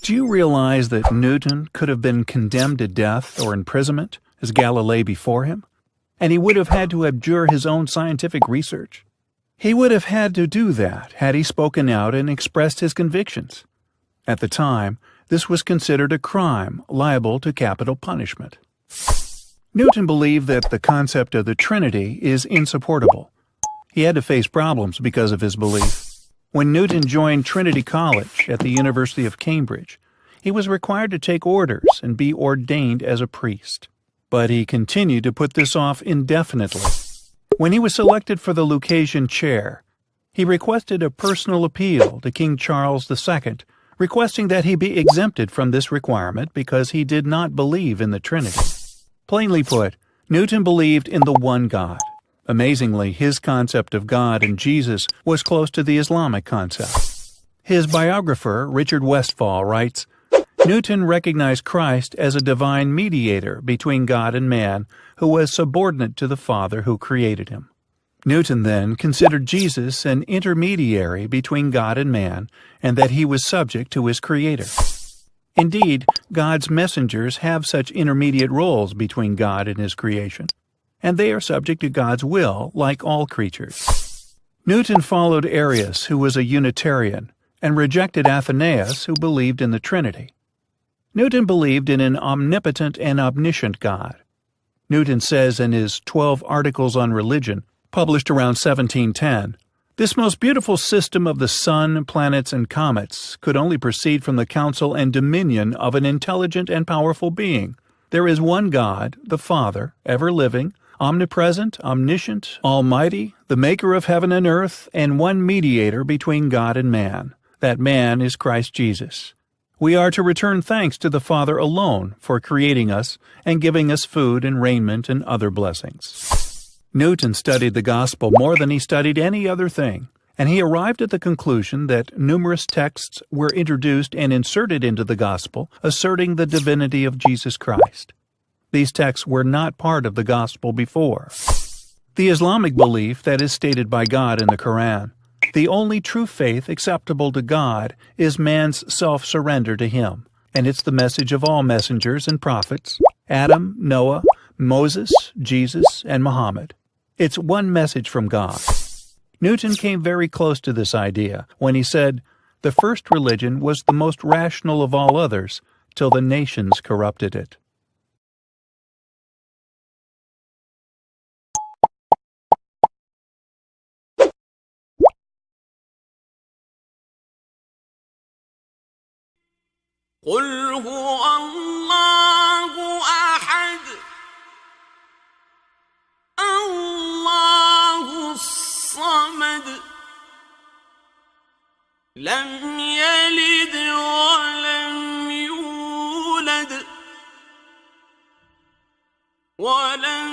Do you realize that Newton could have been condemned to death or imprisonment, as Galilei before him? And he would have had to abjure his own scientific research. He would have had to do that had he spoken out and expressed his convictions. At the time, this was considered a crime liable to capital punishment. Newton believed that the concept of the Trinity is insupportable. He had to face problems because of his belief. When Newton joined Trinity College at the University of Cambridge, he was required to take orders and be ordained as a priest. But he continued to put this off indefinitely. When he was selected for the Lucasian chair, he requested a personal appeal to King Charles II, requesting that he be exempted from this requirement because he did not believe in the Trinity. Plainly put, Newton believed in the one God. Amazingly, his concept of God and Jesus was close to the Islamic concept. His biographer, Richard Westphal, writes, Newton recognized Christ as a divine mediator between God and man who was subordinate to the Father who created him. Newton then considered Jesus an intermediary between God and man, and that he was subject to his Creator. Indeed, God's messengers have such intermediate roles between God and his creation, and they are subject to God's will like all creatures. Newton followed Arius, who was a Unitarian, and rejected Athanasius, who believed in the Trinity. Newton believed in an omnipotent and omniscient God. Newton says in his 12 Articles on Religion, published around 1710, "This most beautiful system of the sun, planets, and comets could only proceed from the counsel and dominion of an intelligent and powerful being. There is one God, the Father, ever-living, omnipresent, omniscient, almighty, the maker of heaven and earth, and one mediator between God and man. That man is Christ Jesus. We are to return thanks to the Father alone for creating us and giving us food and raiment and other blessings." Newton studied the gospel more than he studied any other thing, and he arrived at the conclusion that numerous texts were introduced and inserted into the gospel asserting the divinity of Jesus Christ. These texts were not part of the gospel before. The Islamic belief that is stated by God in the Quran, the only true faith acceptable to God is man's self-surrender to Him, and it's the message of all messengers and prophets, Adam, Noah, Moses, Jesus, and Muhammad. It's one message from God. Newton came very close to this idea when he said, "The first religion was the most rational of all others till the nations corrupted it." قل هو الله أحد الله الصمد لم يلد ولم يولد ولم